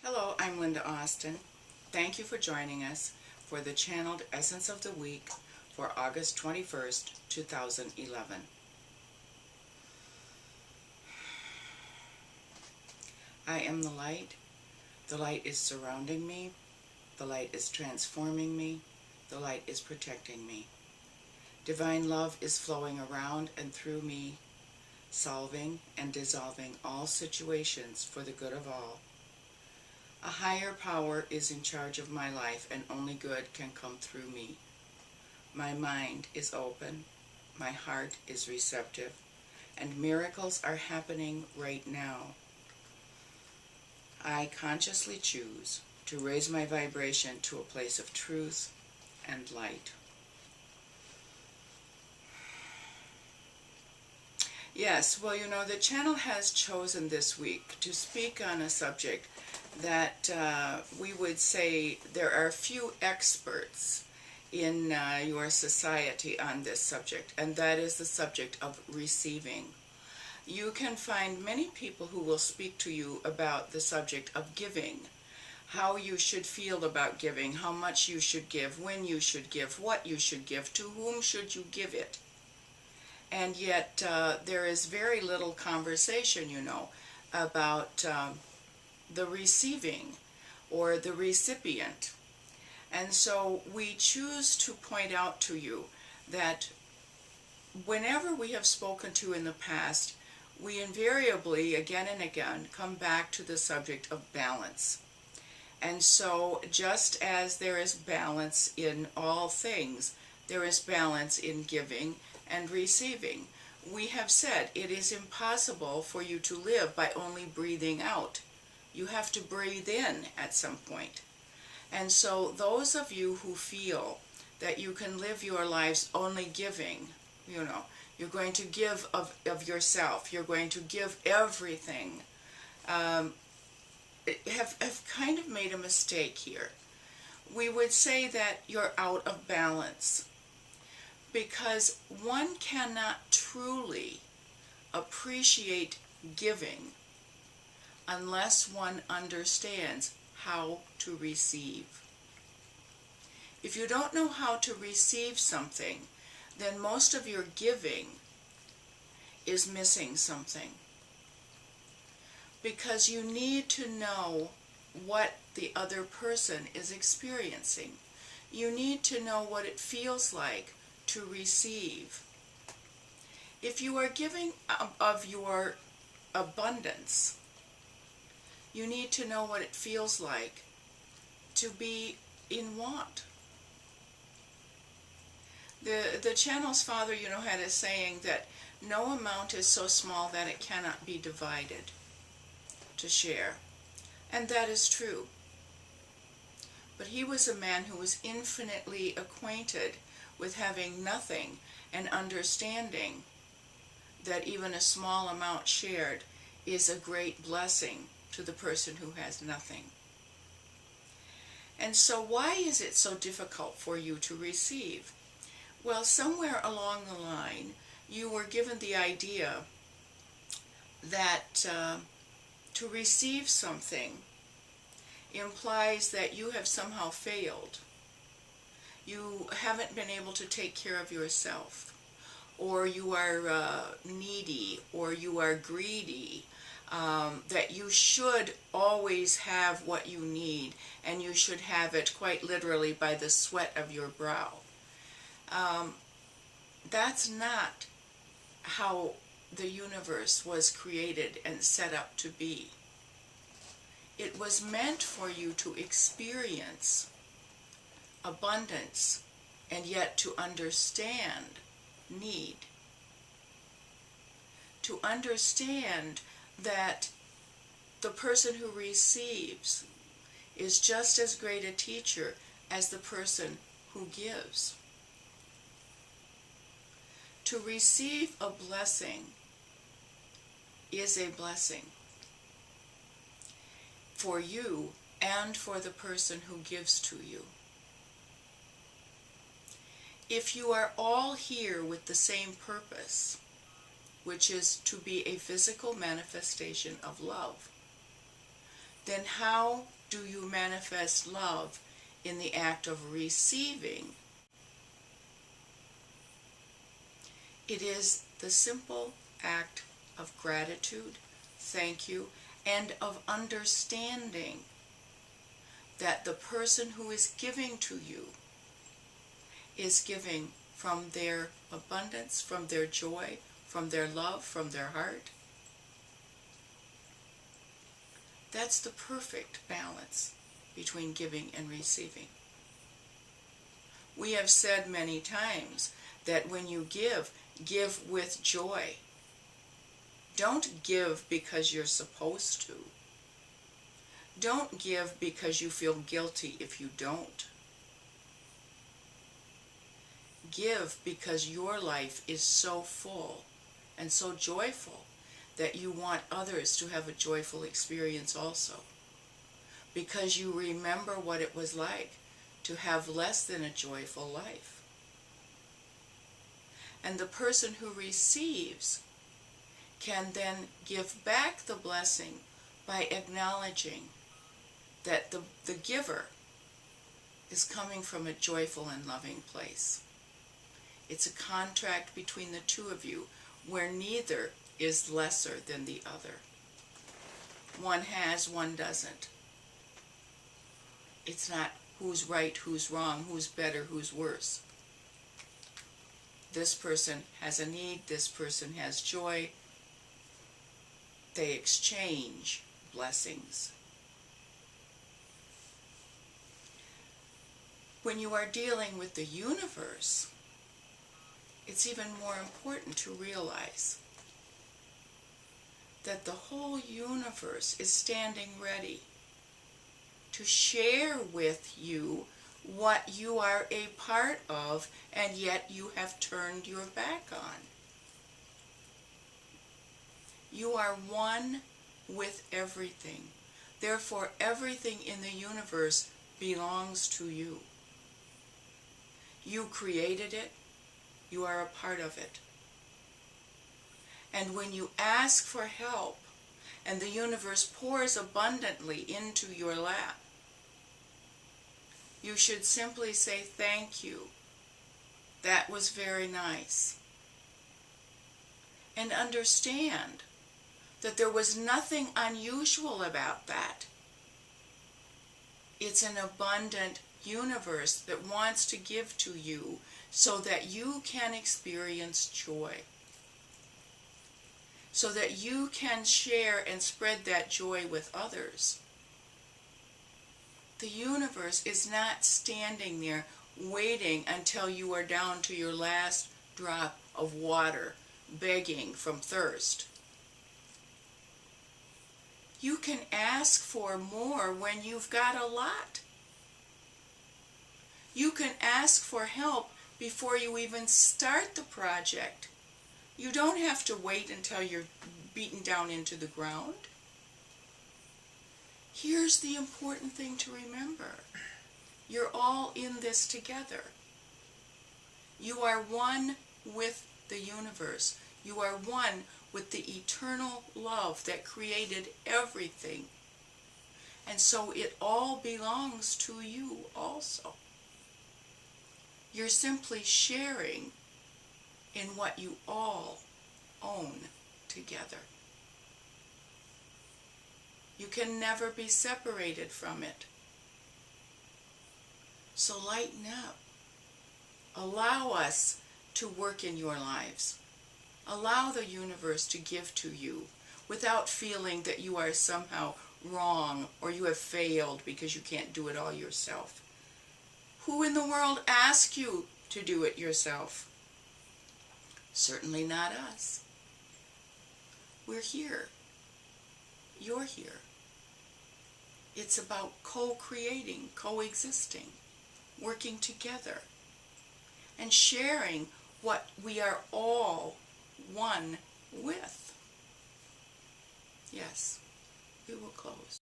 Hello, I'm Linda Austin. Thank you for joining us for the Channeled Essence of the Week for August 21st, 2011. I am the light. The light is surrounding me. The light is transforming me. The light is protecting me. Divine love is flowing around and through me, solving and dissolving all situations for the good of all. A higher power is in charge of my life, and only good can come through me. My mind is open, my heart is receptive, and miracles are happening right now. I consciously choose to raise my vibration to a place of truth and light. Yes, well, the channel has chosen this week to speak on a subject that we would say there are few experts in your society on this subject, and that is the subject of receiving. You can find many people who will speak to you about the subject of giving, how you should feel about giving, how much you should give, when you should give, what you should give, to whom should you give it. And yet there is very little conversation, about the receiving or the recipient. And so we choose to point out to you that whenever we have spoken to in the past, we invariably, again and again, come back to the subject of balance. And so just as there is balance in all things, there is balance in giving and receiving. We have said it is impossible for you to live by only breathing out. You have to breathe in at some point. And so those of you who feel that you can live your lives only giving, you're going to give of yourself, you're going to give everything, have kind of made a mistake here. We would say that you're out of balance, because one cannot truly appreciate giving unless one understands how to receive. If you don't know how to receive something, then most of your giving is missing something. Because you need to know what the other person is experiencing. You need to know what it feels like to receive. If you are giving of your abundance, you need to know what it feels like to be in want. The channel's father, had a saying that no amount is so small that it cannot be divided to share. And that is true. But he was a man who was infinitely acquainted with having nothing and understanding that even a small amount shared is a great blessing to the person who has nothing. And so why is it so difficult for you to receive? Well, somewhere along the line, you were given the idea that to receive something implies that you have somehow failed. You haven't been able to take care of yourself, or you are needy, or you are greedy, that you should always have what you need, and you should have it quite literally by the sweat of your brow. That's not how the universe was created and set up to be. It was meant for you to experience abundance and yet to understand need. To understand that the person who receives is just as great a teacher as the person who gives. To receive a blessing is a blessing for you and for the person who gives to you. If you are all here with the same purpose, which is to be a physical manifestation of love, then how do you manifest love in the act of receiving? It is the simple act of gratitude, thank you, and of understanding that the person who is giving to you is giving from their abundance, from their joy, from their love, from their heart. That's the perfect balance between giving and receiving. We have said many times that when you give with joy. Don't give because you're supposed to. Don't give because you feel guilty if you don't. Give because your life is so full and so joyful that you want others to have a joyful experience also. Because you remember what it was like to have less than a joyful life. And the person who receives can then give back the blessing by acknowledging that the giver is coming from a joyful and loving place. It's a contract between the two of you where neither is lesser than the other. One has, one doesn't. It's not who's right, who's wrong, who's better, who's worse. This person has a need, this person has joy. They exchange blessings. When you are dealing with the universe, it's even more important to realize that the whole universe is standing ready to share with you what you are a part of and yet you have turned your back on. You are one with everything. Therefore, everything in the universe belongs to you. You created it. You are a part of it. And when you ask for help and the universe pours abundantly into your lap, you should simply say, "Thank you. That was very nice." And understand that there was nothing unusual about that. It's an abundant universe that wants to give to you so that you can experience joy. So that you can share and spread that joy with others. The universe is not standing there waiting until you are down to your last drop of water, begging from thirst. You can ask for more when you've got a lot. You can ask for help before you even start the project. You don't have to wait until you're beaten down into the ground. Here's the important thing to remember. You're all in this together. You are one with the universe. You are one with the eternal love that created everything. And so it all belongs to you also. You're simply sharing in what you all own together. You can never be separated from it. So lighten up. Allow us to work in your lives. Allow the universe to give to you without feeling that you are somehow wrong or you have failed because you can't do it all yourself. Who in the world asked you to do it yourself? Certainly not us. We're here. You're here. It's about co-creating, coexisting, working together, and sharing what we are all one with. Yes, we will close.